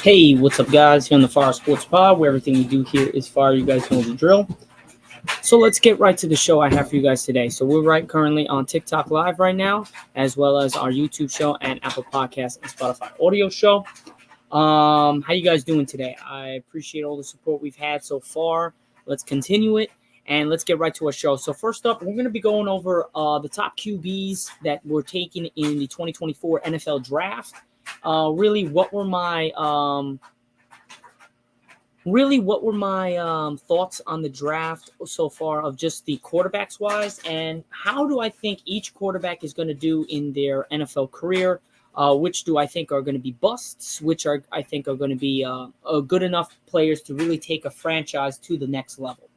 Hey, what's up, guys? Here on the Fire Sports Pod, where everything we do here is fire. You guys know the drill. So let's get right to the show I have for you guys today. So we're currently on TikTok Live right now, as well as our YouTube show and Apple Podcasts and Spotify audio show. How you guys doing today? I appreciate all the support we've had so far. Let's continue it, and let's get right to our show. So first up, we're going to be going over the top QBs that were taken in the 2024 NFL Draft. What were my thoughts on the draft so far of just the quarterbacks wise, and how do I think each quarterback is going to do in their NFL career? Which do I think are going to be busts? Which I think are going to be good enough players to really take a franchise to the next level?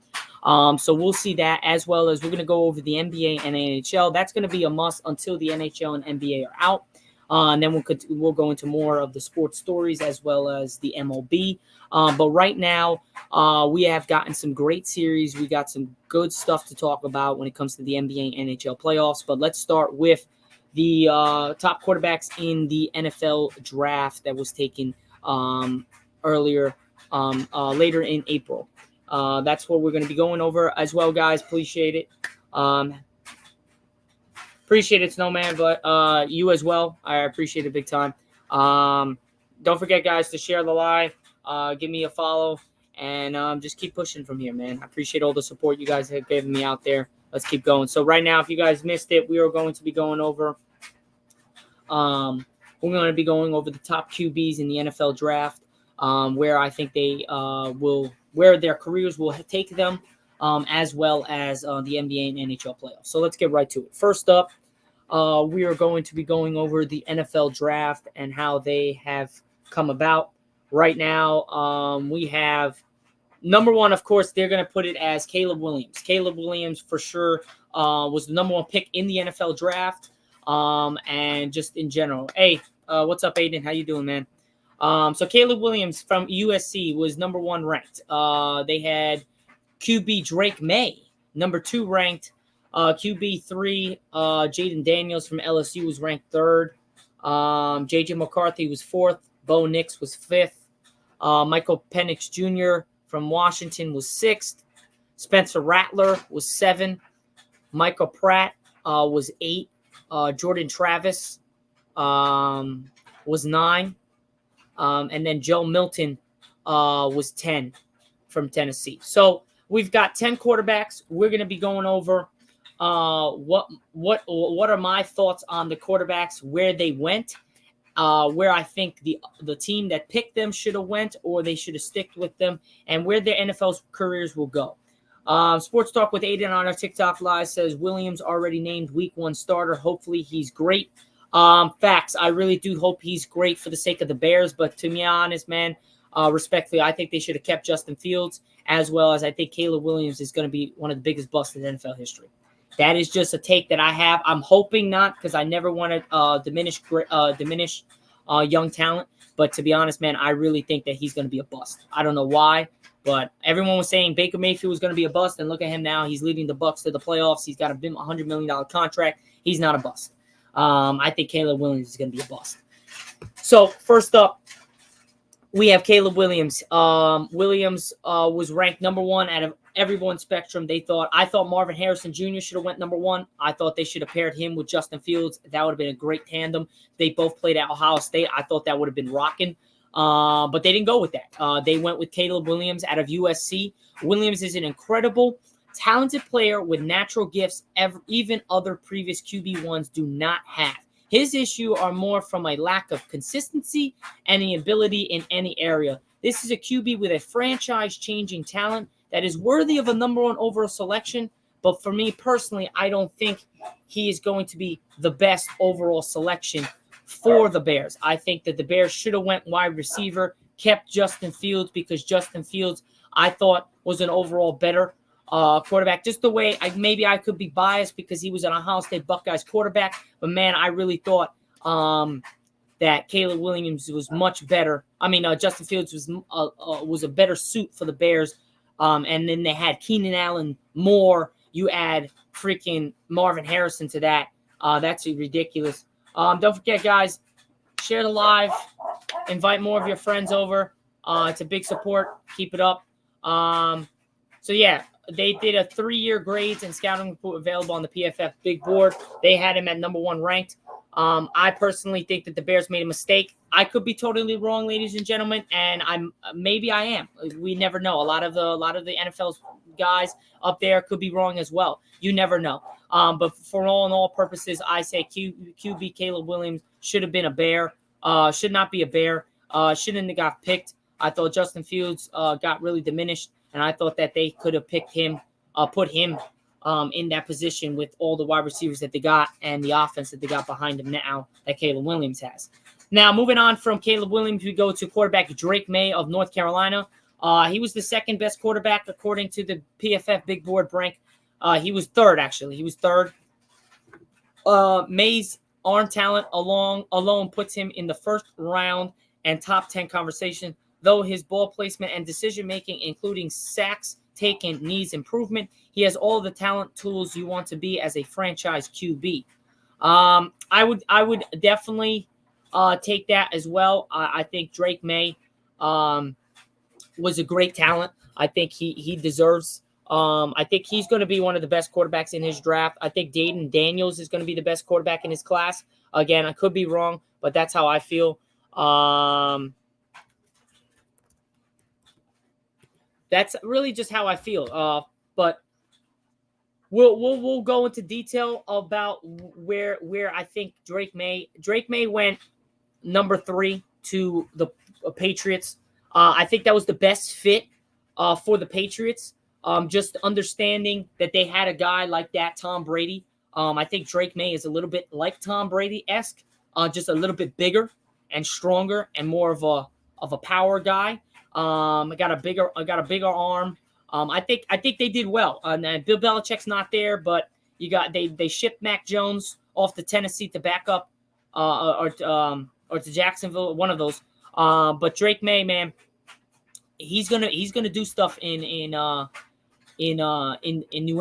So we'll see that, as well as we're going to go over the NBA and NHL. That's going to be a must until the NHL and NBA are out. And then we'll go into more of the sports stories as well as the MLB. But right now, we have gotten some great series. We got some good stuff to talk about when it comes to the NBA and NHL playoffs. But let's start with the top quarterbacks in the NFL draft that was taken later in April. That's what we're going to be going over as well, guys. Appreciate it. Appreciate it, Snowman, but you as well. I appreciate it big time. Don't forget, guys, to share the live. Give me a follow, and just keep pushing from here, man. I appreciate all the support you guys have given me out there. Let's keep going. So right now, if you guys missed it, we are going to be going over we're going to be going over the top QBs in the NFL draft, where I think they where their careers will take them, as well as the NBA and NHL playoffs. So let's get right to it. First up, we are going to be going over the NFL draft and how they have come about. Right now, we have number one, of course, they're going to put it as Caleb Williams. Caleb Williams, for sure, was the number one pick in the NFL draft, and just in general. Hey, what's up, Aiden? How you doing, man? So Caleb Williams from USC was number one ranked. They had QB Drake May, number two ranked. QB 3, Jaden Daniels from LSU was ranked third. J.J. McCarthy was fourth. Bo Nix was fifth. Michael Penix Jr. from Washington was sixth. Spencer Rattler was 7. Michael Pratt was 8. Jordan Travis was 9. And then Joe Milton was 10 from Tennessee. So we've got 10 quarterbacks. We're going to be going over what are my thoughts on the quarterbacks, where they went, where I think the team that picked them should have went, or they should have sticked with them, and where their NFL careers will go. Sports Talk with Aiden on our TikTok Live says Williams already named Week 1 starter. Hopefully he's great. Facts. I really do hope he's great for the sake of the Bears, but to be honest, man, respectfully, I think they should have kept Justin Fields, as well as I think Caleb Williams is going to be one of the biggest busts in NFL history. That is just a take that I have. I'm hoping not, because I never want to diminish young talent. But to be honest, man, I really think that he's going to be a bust. I don't know why, but everyone was saying Baker Mayfield was going to be a bust, and look at him now. He's leading the Bucs to the playoffs. He's got a $100 million contract. He's not a bust. I think Caleb Williams is going to be a bust. So first up, we have Caleb Williams. Williams was ranked number 1 out of everyone's spectrum. I thought Marvin Harrison Jr. should have went number 1. I thought they should have paired him with Justin Fields. That would have been a great tandem. They both played at Ohio State. I thought that would have been rocking. But they didn't go with that. They went with Caleb Williams out of USC. Williams is an incredible, talented player with natural gifts even other previous QB1s do not have. His issue are more from a lack of consistency and the ability in any area. This is a QB with a franchise-changing talent that is worthy of a number 1 overall selection. But for me personally, I don't think he is going to be the best overall selection for the Bears. I think that the Bears should have went wide receiver, kept Justin Fields, because Justin Fields, I thought, was an overall better quarterback. Just the way I could be biased because he was an Ohio State Buckeyes quarterback. But, man, I really thought that Caleb Williams was much better. Justin Fields was a better suit for the Bears. And then they had Keenan Allen more. You add freaking Marvin Harrison to that. That's ridiculous. Don't forget, guys, share the live. Invite more of your friends over. It's a big support. Keep it up. So yeah, they did a 3-year grades and scouting report available on the PFF big board. They had him at number 1 ranked. I personally think that the Bears made a mistake. I could be totally wrong, ladies and gentlemen, and maybe I am. We never know. A lot of the NFL guys up there could be wrong as well. You never know. But for all purposes, I say QB Caleb Williams should have been a Bear. Should not be a Bear. Shouldn't have got picked. I thought Justin Fields got really diminished, and I thought that they could have picked him, put him in that position with all the wide receivers that they got and the offense that they got behind him now that Caleb Williams has. Now, moving on from Caleb Williams, we go to quarterback Drake May of North Carolina. He was the second best quarterback according to the PFF big board rank. He was third, actually. He was third. May's arm talent alone puts him in the first round and top 10 conversation, though his ball placement and decision-making, including sacks taken, needs improvement. He has all the talent tools you want to be as a franchise QB. I would definitely take that as well. I think Drake May was a great talent. I think he deserves. I think he's going to be one of the best quarterbacks in his draft. I think Jaden Daniels is going to be the best quarterback in his class. Again, I could be wrong, but that's how I feel. That's really just how I feel. But we'll go into detail about where I think Drake May went number 3 to the Patriots. I think that was the best fit for the Patriots. Just understanding that they had a guy like that, Tom Brady. I think Drake May is a little bit like Tom Brady-esque, just a little bit bigger and stronger and more of a power guy. I got a bigger arm. I think they did well. And Bill Belichick's not there, but they shipped Mac Jones off to Tennessee to back up, or to Jacksonville, one of those. But Drake May, man, he's gonna do stuff in New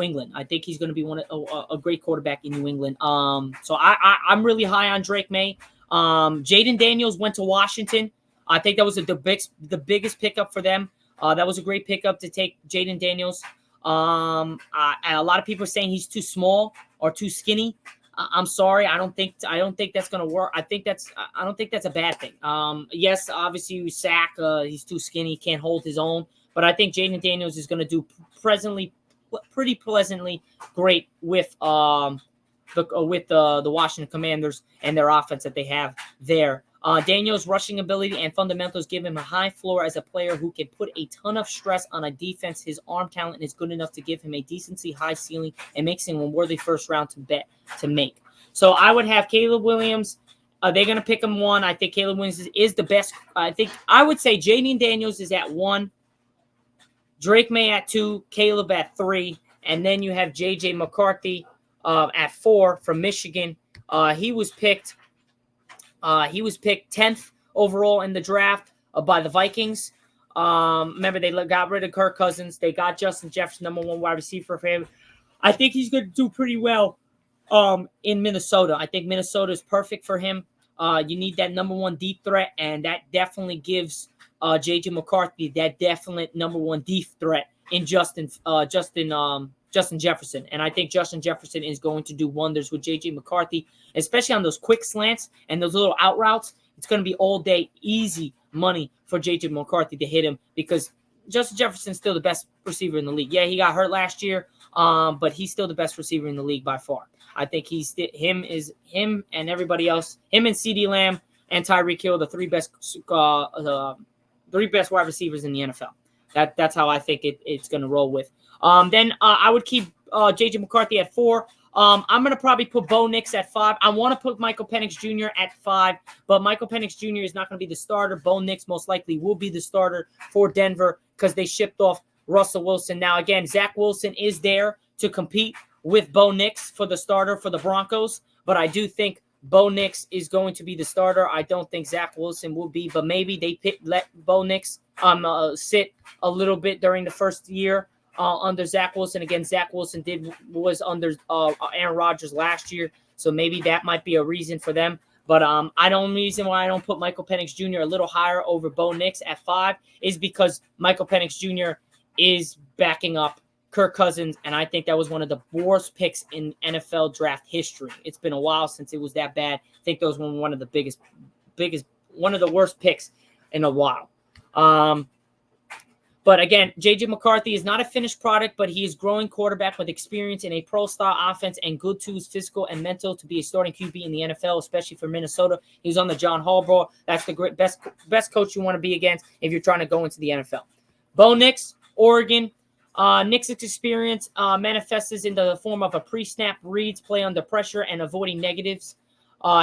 England. I think he's gonna be a great quarterback in New England. So I'm really high on Drake May. Jaden Daniels went to Washington. I think that was the biggest pickup for them. That was a great pickup to take Jaden Daniels. And a lot of people are saying he's too small or too skinny. I'm sorry. I don't think that's gonna work. I don't think that's a bad thing. Yes, obviously Zack, he's too skinny, can't hold his own. But I think Jaden Daniels is gonna do pretty pleasantly great with the Washington Commanders and their offense that they have there. Daniels' rushing ability and fundamentals give him a high floor as a player who can put a ton of stress on a defense. His arm talent is good enough to give him a decency high ceiling and makes him a worthy first round to make. So I would have Caleb Williams. They're going to pick him 1. I think Caleb Williams is the best. I would say Jaden Daniels is at 1, Drake May at 2, Caleb at 3, and then you have J.J. McCarthy at 4 from Michigan. He was picked 10th overall in the draft by the Vikings. Remember, they got rid of Kirk Cousins. They got Justin Jefferson, number 1 wide receiver for him. I think he's going to do pretty well in Minnesota. I think Minnesota is perfect for him. You need that number 1 deep threat, and that definitely gives J.J. McCarthy that definite number 1 deep threat in Justin Jefferson. And I think Justin Jefferson is going to do wonders with J.J. McCarthy, especially on those quick slants and those little out routes. It's going to be all day easy money for J.J. McCarthy to hit him because Justin Jefferson's still the best receiver in the league. Yeah, he got hurt last year, but he's still the best receiver in the league by far. I think him and everybody else, him and CeeDee Lamb and Tyreek Hill, the three best wide receivers in the NFL. That's how I think it's going to roll with. Then I would keep J.J. McCarthy at 4. I'm going to probably put Bo Nix at 5. I want to put Michael Penix Jr. at 5, but Michael Penix Jr. is not going to be the starter. Bo Nix most likely will be the starter for Denver because they shipped off Russell Wilson. Now, again, Zach Wilson is there to compete with Bo Nix for the starter for the Broncos, but I do think Bo Nix is going to be the starter. I don't think Zach Wilson will be, but maybe they let Bo Nix sit a little bit during the first year under Zach Wilson. Again, Zach Wilson was under Aaron Rodgers last year, so maybe that might be a reason for them. But I don't reason why I don't put Michael Penix Jr. a little higher over Bo Nix at 5 is because Michael Penix Jr. is backing up Kirk Cousins, and I think that was one of the worst picks in NFL draft history. It's been a while since it was that bad. I think those were one of the biggest, one of the worst picks in a while. But again, J.J. McCarthy is not a finished product, but he is growing quarterback with experience in a pro-style offense and good tools, physical and mental, to be a starting QB in the NFL, especially for Minnesota. He's on the John Harbaugh. That's the best coach you want to be against if you're trying to go into the NFL. Bo Nix, Oregon. Nick's experience manifests in the form of a pre-snap reads, play under pressure, and avoiding negatives.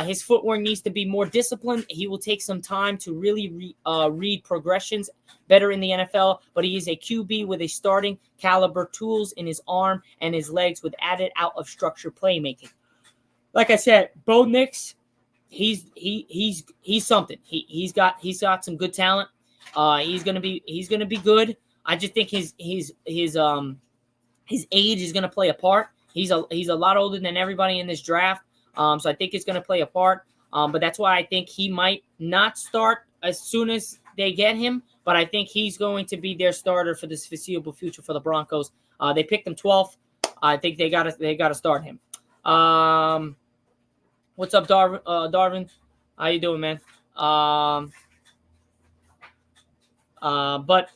His footwork needs to be more disciplined. He will take some time to really read progressions better in the NFL, but he is a QB with a starting caliber tools in his arm and his legs with added out of structure playmaking. Like I said, Bo Nix, he's something. He's got some good talent. He's gonna be good. I just think his age is gonna play a part. He's a lot older than everybody in this draft. So I think it's going to play a part. But that's why I think he might not start as soon as they get him. But I think he's going to be their starter for this foreseeable future for the Broncos. They picked him 12th. I think they got to start him. What's up, Darvin? How you doing, man? But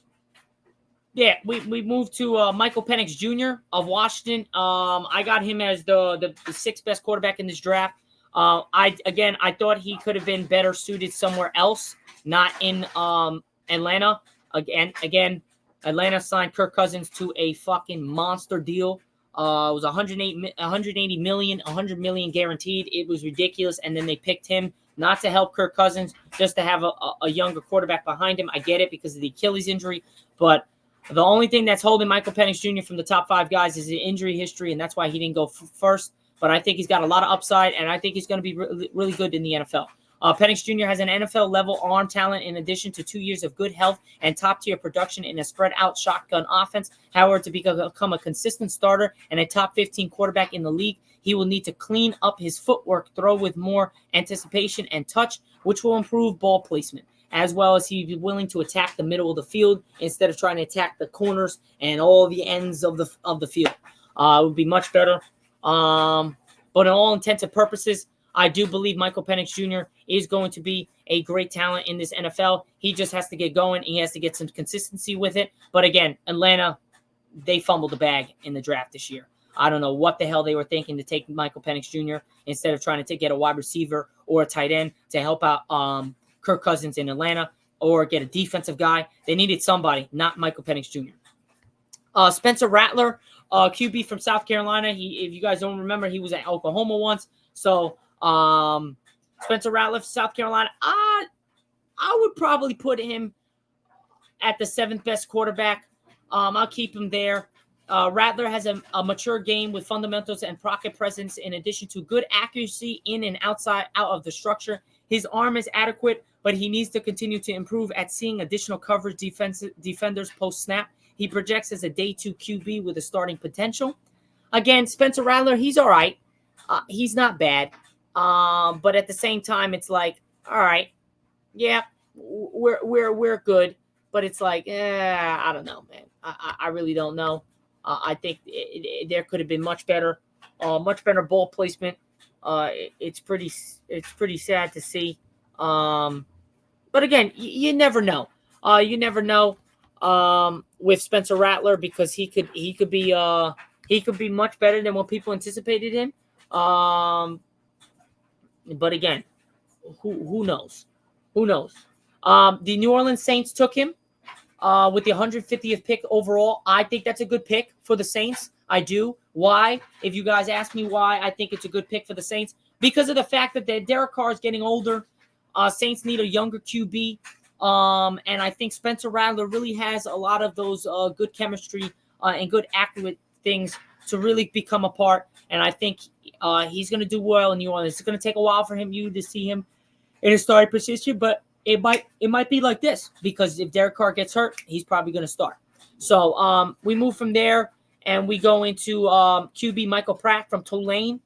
yeah, we moved to Michael Penix Jr. of Washington. I got him as the sixth best quarterback in this draft. I thought he could have been better suited somewhere else, not in Atlanta. Again, Atlanta signed Kirk Cousins to a fucking monster deal. It was 180 million, 100 million guaranteed. It was ridiculous. And then they picked him not to help Kirk Cousins, just to have a younger quarterback behind him. I get it because of the Achilles injury, but the only thing that's holding Michael Penix Jr. from the top 5 guys is the injury history, and that's why he didn't go first. But I think he's got a lot of upside, and I think he's going to be really good in the NFL. Penix Jr. has an NFL-level arm talent in addition to 2 years of good health and top-tier production in a spread-out shotgun offense. However, to become a consistent starter and a top 15 quarterback in the league, he will need to clean up his footwork, throw with more anticipation and touch, which will improve ball placement, as well as he'd be willing to attack the middle of the field instead of trying to attack the corners and all the ends of the field. It would be much better. But in all intents and purposes, I do believe Michael Penix Jr. is going to be a great talent in this NFL. He just has to get going. He has to get some consistency with it. But again, Atlanta, they fumbled the bag in the draft this year. I don't know what the hell they were thinking to take Michael Penix Jr. instead of trying to get a wide receiver or a tight end to help out Kirk Cousins in Atlanta or get a defensive guy. They needed somebody, not Michael Penix Jr. Spencer Rattler, QB from South Carolina. If you guys don't remember, he was at Oklahoma once. So Spencer Rattler from South Carolina, I would probably put him at the 7th best quarterback. I'll keep him there. Rattler has a mature game with fundamentals and pocket presence in addition to good accuracy in and out of the structure. His arm is adequate, but he needs to continue to improve at seeing additional coverage defenders post-snap. He projects as a day 2 QB with a starting potential. Again, Spencer Rattler, he's all right. He's not bad. But at the same time, it's like, all right, yeah, we're good. But it's like, I don't know, man. I really don't know. I think there could have been much better ball placement. It's pretty sad to see. But again, you never know. You never know with Spencer Rattler because he could be much better than what people anticipated him. But again, who knows? Who knows? The New Orleans Saints took him with the 150th pick overall. I think that's a good pick for the Saints. I do. Why? If you guys ask me why I think it's a good pick for the Saints, because of the fact that Derek Carr is getting older. Saints need a younger QB. And I think Spencer Rattler really has a lot of those good chemistry and good accurate things to really become a part. And I think he's going to do well in New Orleans. It's going to take a while for you to see him in his starting position, but it might be like this because if Derek Carr gets hurt, he's probably going to start. So we move from there and we go into QB Michael Pratt from Tulane.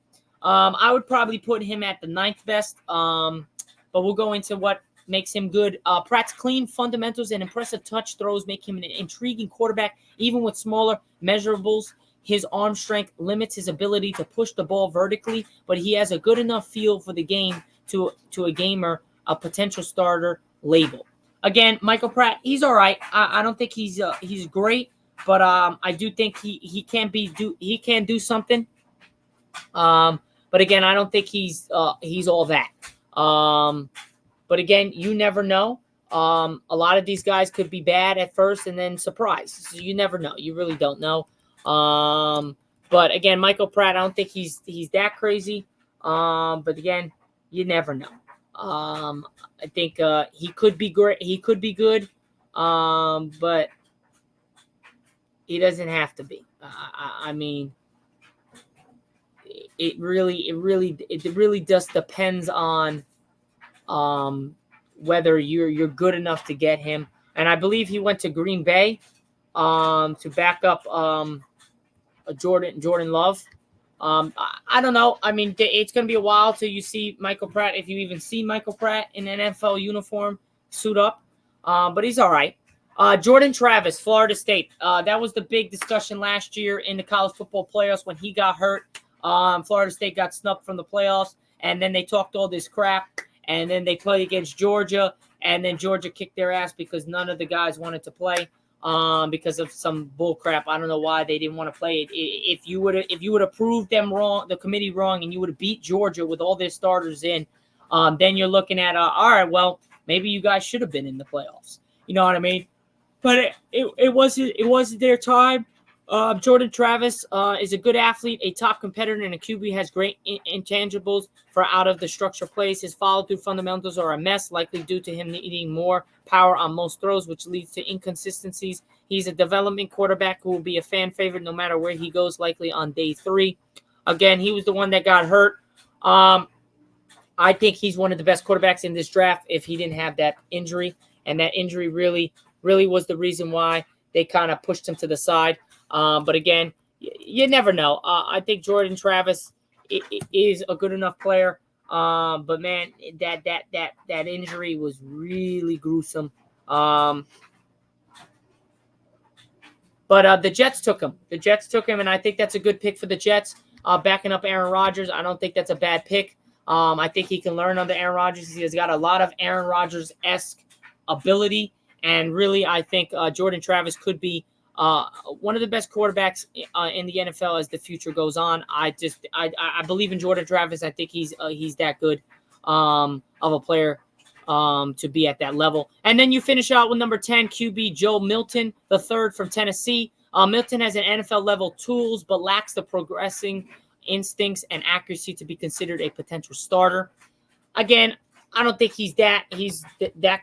I would probably put him at the 9th best. But we'll go into what makes him good. Pratt's clean fundamentals and impressive touch throws make him an intriguing quarterback, even with smaller measurables. His arm strength limits his ability to push the ball vertically, but he has a good enough feel for the game to a gamer, a potential starter label. Again, Michael Pratt, he's all right. I don't think he's great, but I do think he can do something. But again, I don't think he's all that. But again, you never know. A lot of these guys could be bad at first and then surprise. So you never know. You really don't know. But again, Michael Pratt, I don't think he's that crazy. But again, you never know. I think he could be great. He could be good. But he doesn't have to be. I mean, it really just depends on whether you're good enough to get him. And I believe he went to Green Bay to back up Jordan Love. I don't know. I mean, it's going to be a while till you see Michael Pratt, if you even see Michael Pratt in an NFL uniform, suit up. But he's all right. Jordan Travis, Florida State. That was the big discussion last year in the college football playoffs when he got hurt. Florida State got snubbed from the playoffs, and then they talked all this crap, and then they played against Georgia, and then Georgia kicked their ass because none of the guys wanted to play because of some bull crap. I don't know why they didn't want to play it. If you would have proved them wrong, the committee wrong, and you would have beat Georgia with all their starters in, then you're looking at all right, well, maybe you guys should have been in the playoffs. You know what I mean? But it wasn't their time. Jordan Travis is a good athlete, a top competitor, and a QB has great intangibles for out of the structure plays. His follow-through fundamentals are a mess, likely due to him needing more power on most throws, which leads to inconsistencies. He's a development quarterback who will be a fan favorite no matter where he goes, likely on day 3. Again, he was the one that got hurt. I think he's one of the best quarterbacks in this draft if he didn't have that injury, and that injury really was the reason why they kind of pushed him to the side. But again, you never know. I think Jordan Travis is a good enough player. But man, that injury was really gruesome. But the Jets took him. And I think that's a good pick for the Jets. Backing up Aaron Rodgers, I don't think that's a bad pick. I think he can learn under Aaron Rodgers. He has got a lot of Aaron Rodgers-esque ability. And really, I think Jordan Travis could be one of the best quarterbacks in the NFL as the future goes on. I believe in Jordan Travis. I think he's that good of a player to be at that level. And then you finish out with number 10, QB Joe Milton, the third from Tennessee. Milton has an NFL level tools, but lacks the progressing instincts and accuracy to be considered a potential starter. Again, I don't think he's that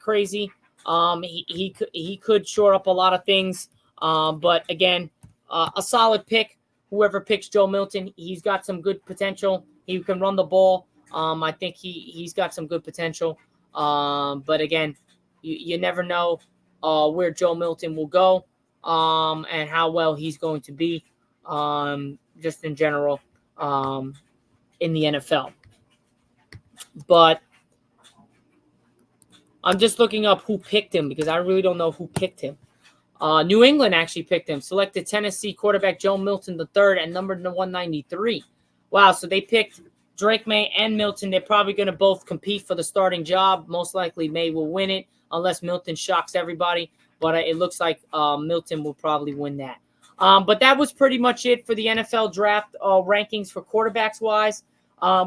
crazy. He could shore up a lot of things. But again, a solid pick. Whoever picks Joe Milton, he's got some good potential. He can run the ball. I think he's got some good potential. But again, you never know where Joe Milton will go and how well he's going to be just in general in the NFL. But I'm just looking up who picked him because I really don't know who picked him. New England actually picked him, selected Tennessee quarterback Joe Milton III at number 193. Wow, so they picked Drake May and Milton. They're probably going to both compete for the starting job. Most likely May will win it unless Milton shocks everybody. But it looks like Milton will probably win that. But that was pretty much it for the NFL draft rankings for quarterbacks-wise.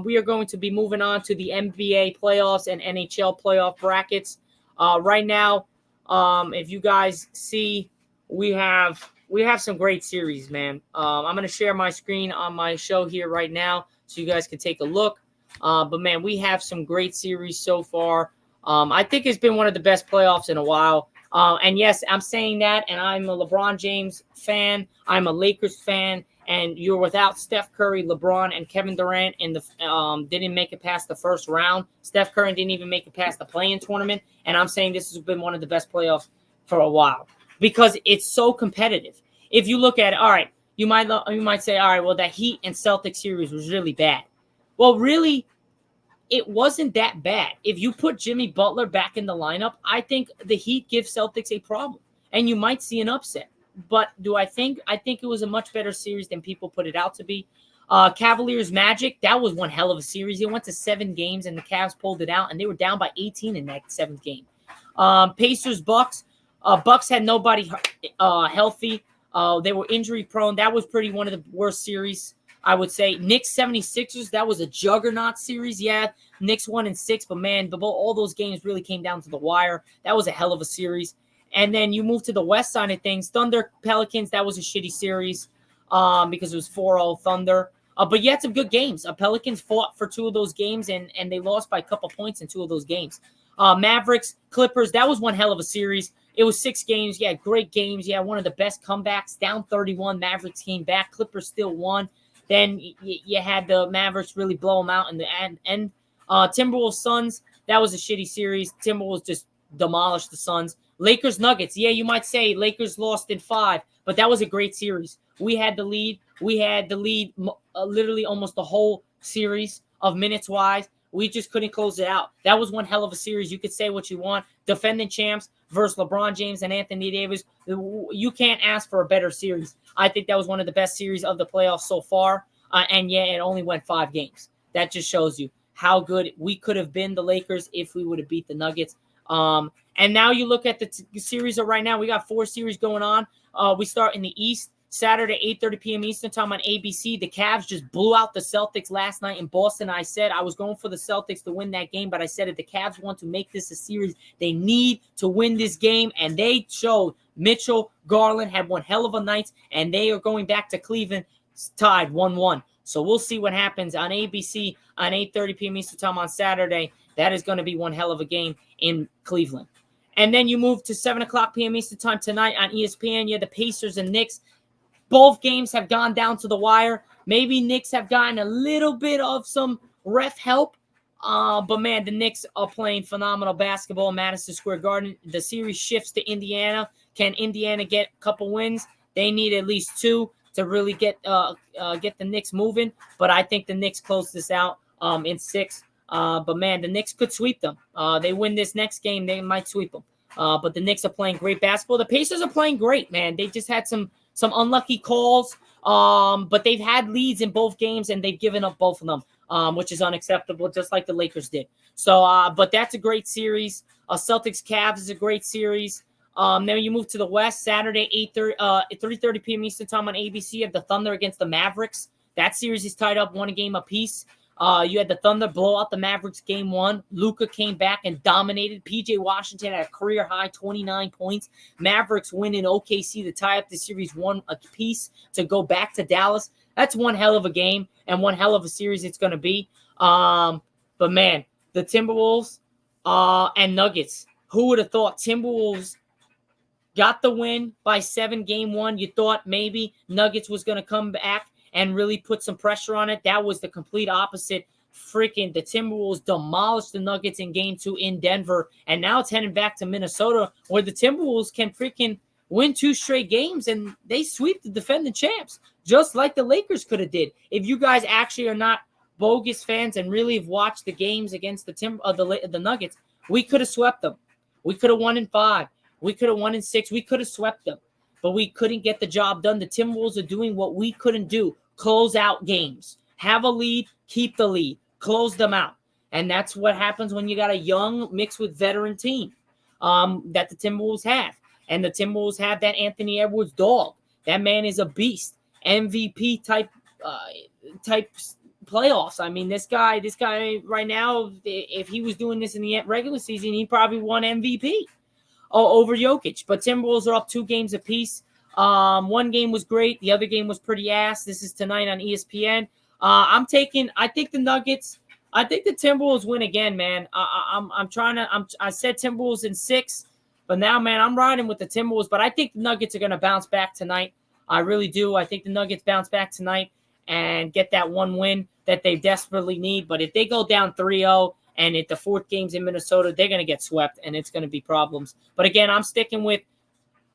We are going to be moving on to the NBA playoffs and NHL playoff brackets. Right now, if you guys see, we have some great series, man. I'm going to share my screen on my show here right now so you guys can take a look. But, man, we have some great series so far. I think it's been one of the best playoffs in a while. And, yes, I'm saying that, and I'm a LeBron James fan. I'm a Lakers fan. And you're without Steph Curry, LeBron, and Kevin Durant in the didn't make it past the first round. Steph Curry didn't even make it past the play-in tournament. And I'm saying this has been one of the best playoffs for a while because it's so competitive. If you look at it, all right, you might say, all right, well, that Heat and Celtics series was really bad. Well, really, it wasn't that bad. If you put Jimmy Butler back in the lineup, I think the Heat give Celtics a problem, and you might see an upset. But do I think? I think it was a much better series than people put it out to be. Cavaliers Magic, that was one hell of a series. It went to 7 games, and the Cavs pulled it out, and they were down by 18 in that 7th game. Pacers Bucks. Bucks had nobody healthy. They were injury prone. That was pretty one of the worst series, I would say. Knicks 76ers, that was a juggernaut series. Yeah, Knicks 1-6, but man, all those games really came down to the wire. That was a hell of a series. And then you move to the west side of things. Thunder Pelicans, that was a shitty series because it was 4-0 Thunder. But you had some good games. Pelicans fought for 2 of those games, and they lost by a couple points in 2 of those games. Mavericks, Clippers, that was one hell of a series. It was 6 games. Yeah, great games. Yeah, one of the best comebacks. Down 31, Mavericks came back. Clippers still won. Then you had the Mavericks really blow them out in the end. Timberwolves Suns, that was a shitty series. Timberwolves just demolished the Suns. Lakers Nuggets, yeah, you might say Lakers lost in 5, but that was a great series. We had the lead. We had the lead literally almost the whole series of minutes wise. We just couldn't close it out. That was one hell of a series. You could say what you want. Defending champs versus LeBron James and Anthony Davis. You can't ask for a better series. I think that was one of the best series of the playoffs so far. And yeah, it only went 5 games. That just shows you how good we could have been, the Lakers, if we would have beat the Nuggets. And now you look at the series of right now. We got 4 series going on. We start in the East. Saturday, 8:30 p.m. Eastern time on ABC. The Cavs just blew out the Celtics last night in Boston. I said I was going for the Celtics to win that game, but I said if the Cavs want to make this a series, they need to win this game, and they showed. Mitchell, Garland had one hell of a night, and they are going back to Cleveland tied 1-1. So we'll see what happens on ABC on 8:30 p.m. Eastern time on Saturday. That is going to be one hell of a game in Cleveland. And then you move to 7 o'clock p.m. Eastern time tonight on ESPN. You have the Pacers and Knicks. Both games have gone down to the wire. Maybe Knicks have gotten a little bit of some ref help. But, man, the Knicks are playing phenomenal basketball in Madison Square Garden. The series shifts to Indiana. Can Indiana get a couple wins? They need at least 2 to really get the Knicks moving. But I think the Knicks close this out in 6. But, man, the Knicks could sweep them. They win this next game, they might sweep them. But the Knicks are playing great basketball. The Pacers are playing great, man. They just had some unlucky calls, but they've had leads in both games, and they've given up both of them, which is unacceptable, just like the Lakers did. So, but that's a great series. Celtics-Cavs is a great series. Then you move to the West, Saturday, 3:30 p.m. Eastern time on ABC. You have the Thunder against the Mavericks. That series is tied up 1 game apiece. You had the Thunder blow out the Mavericks game 1. Luka came back and dominated. P.J. Washington had a career-high 29 points. Mavericks win in OKC to tie up the series 1 apiece to go back to Dallas. That's one hell of a game and one hell of a series it's going to be. But, man, the Timberwolves and Nuggets. Who would have thought Timberwolves got the win by 7 game 1? You thought maybe Nuggets was going to come back and really put some pressure on it. That was the complete opposite. Freaking the Timberwolves demolished the Nuggets in game 2 in Denver. And now it's heading back to Minnesota, where the Timberwolves can freaking win 2 straight games, and they sweep the defending champs, just like the Lakers could have did. If you guys actually are not bogus fans and really have watched the games against the Nuggets, we could have swept them. We could have won in 5. We could have won in 6. We could have swept them. But we couldn't get the job done. The Timberwolves are doing what we couldn't do. Close out games. Have a lead, keep the lead. Close them out. And that's what happens when you got a young mixed with veteran team that the Timberwolves have. And the Timberwolves have that Anthony Edwards dog. That man is a beast. MVP type playoffs. I mean, this guy right now, if he was doing this in the regular season, he probably won MVP over Jokic. But Timberwolves are up 2 games apiece. 1 game was great. The other game was pretty ass. This is tonight on ESPN. I think the Nuggets. I think the Timberwolves win again, man. I said Timberwolves in 6, but now, man, I'm riding with the Timberwolves. But I think the Nuggets are going to bounce back tonight. I really do. I think the Nuggets bounce back tonight and get that 1 win that they desperately need. But if they go down 3-0 and if the 4th game's in Minnesota, they're going to get swept, and it's going to be problems. But again, I'm sticking with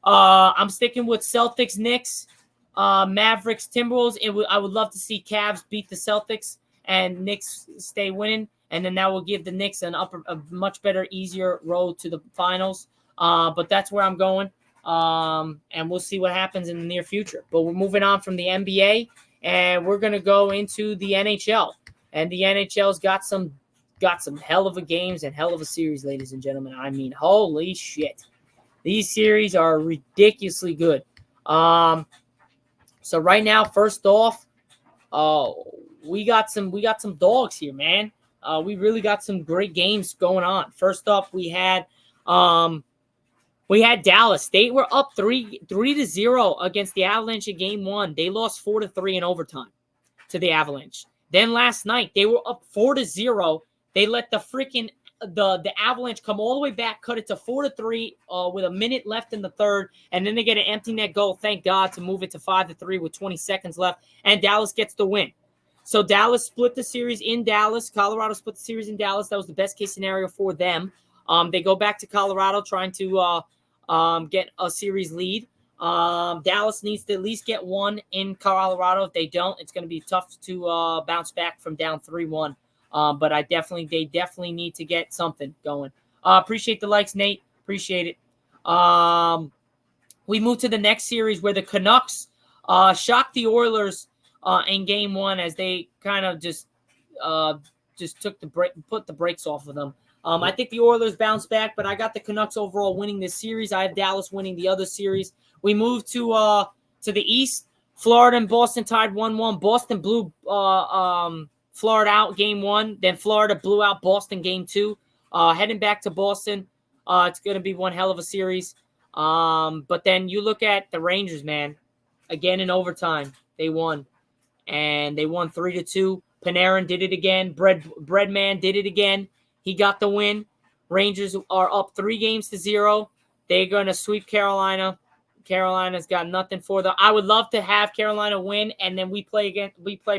Celtics, Knicks, Mavericks, Timberwolves. I would love to see Cavs beat the Celtics and Knicks stay winning, and then that will give the Knicks a much better, easier road to the finals. But that's where I'm going, and we'll see what happens in the near future. But we're moving on from the NBA, and we're gonna go into the NHL, and the NHL's got some hell of a games and hell of a series, ladies and gentlemen. I mean, holy shit. These series are ridiculously good. So right now, first off, we got some dogs here, man. We really got some great games going on. First off, we had Dallas. They were up 3-0 against the Avalanche in game 1. They lost 4-3 in overtime to the Avalanche. Then last night, they were up 4-0. They let the freaking the Avalanche come all the way back, cut it to 4-3 with a minute left in the third, and then they get an empty net goal, thank God, to move it to 5-3 with 20 seconds left, and Dallas gets the win. So Dallas split the series in Dallas. Colorado split the series in Dallas. That was the best case scenario for them. They go back to Colorado trying to get a series lead. Dallas needs to at least get one in Colorado. If they don't, it's going to be tough to bounce back from down 3-1. But they definitely need to get something going. Appreciate the likes, Nate. Appreciate it. We move to the next series where the Canucks shocked the Oilers in game 1 as they kind of just took put the brakes off of them. I think the Oilers bounced back, but I got the Canucks overall winning this series. I have Dallas winning the other series. We move to the East. Florida and Boston tied 1-1. Boston blew Florida out game 1. Then Florida blew out Boston game 2. Heading back to Boston, it's going to be one hell of a series. But then you look at the Rangers, man. Again in overtime, they won. And they won 3-2. Panarin did it again. Breadman did it again. He got the win. Rangers are up 3-0. They're going to sweep Carolina. Carolina's got nothing for them. I would love to have Carolina win, and then we play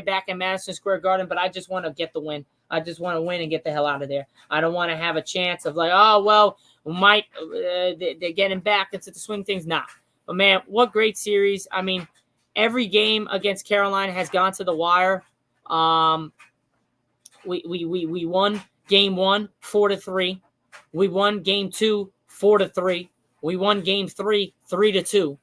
back in Madison Square Garden, but I just want to get the win. I just want to win and get the hell out of there. I don't want to have a chance of like, oh, well, they're getting back into the swing things. Nah. But, man, what great series. I mean, every game against Carolina has gone to the wire. We won game 1, 4-3. We won game 2, 4-3. We won game 3, 3-2.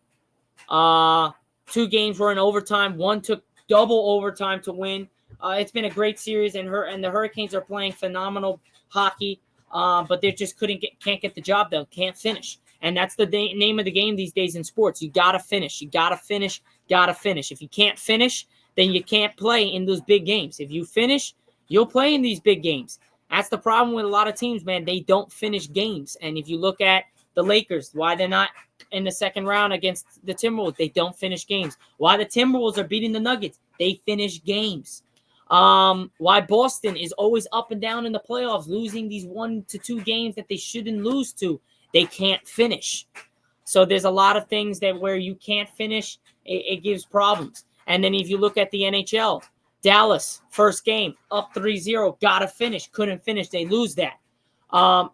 2 games were in overtime. 1 took double overtime to win. It's been a great series, and the Hurricanes are playing phenomenal hockey, but they just can't get the job done, can't finish. And that's the name of the game these days in sports. You got to finish. You got to finish. Got to finish. If you can't finish, then you can't play in those big games. If you finish, you'll play in these big games. That's the problem with a lot of teams, man. They don't finish games. And if you look at the Lakers, why they're not in the second round against the Timberwolves, they don't finish games. Why the Timberwolves are beating the Nuggets, they finish games. Why Boston is always up and down in the playoffs, losing these 1 to 2 games that they shouldn't lose to. They can't finish. So there's a lot of things that where you can't finish, it gives problems. And then if you look at the NHL, Dallas, first game, up 3-0, got to finish, couldn't finish. They lose that. The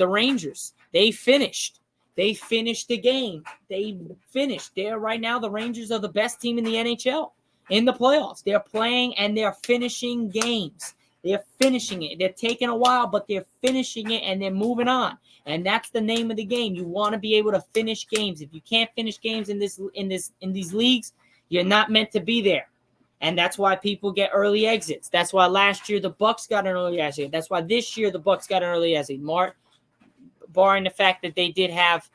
Rangers, they finished. They finished the game. They finished. Right now, the Rangers are the best team in the NHL in the playoffs. They're playing and they're finishing games. They're finishing it. They're taking a while, but they're finishing it and they're moving on. And that's the name of the game. You want to be able to finish games. If you can't finish games in these leagues, you're not meant to be there. And that's why people get early exits. That's why last year the Bucks got an early exit. That's why this year the Bucks got an early exit. Barring the fact that they did have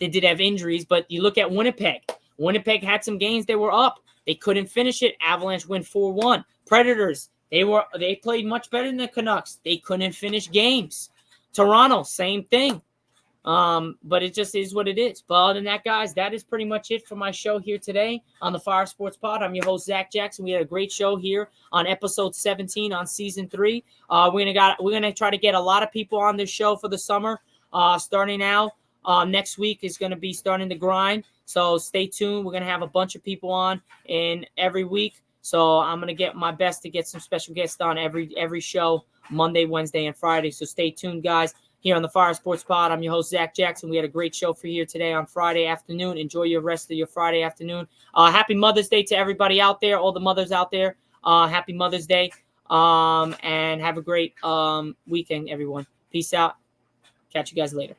injuries, but you look at Winnipeg. Winnipeg had some games they were up. They couldn't finish it. Avalanche win 4-1. Predators, they played much better than the Canucks. They couldn't finish games. Toronto, same thing. But it just is what it is. But other than that, guys, that is pretty much it for my show here today on the Fire Sports Pod. I'm your host, Zack Jackson. We had a great show here on episode 17 on season 3. We're gonna try to get a lot of people on this show for the summer. Starting now, next week is gonna be starting the grind. So stay tuned. We're gonna have a bunch of people on in every week. So I'm gonna get my best to get some special guests on every show, Monday, Wednesday, and Friday. So stay tuned, guys. here on the Fire Sports Pod. I'm your host, Zach Jackson. We had a great show for you here today on Friday afternoon. Enjoy your rest of your Friday afternoon. Happy Mother's Day to everybody out there, all the mothers out there. Happy Mother's Day. And have a great weekend, everyone. Peace out. Catch you guys later.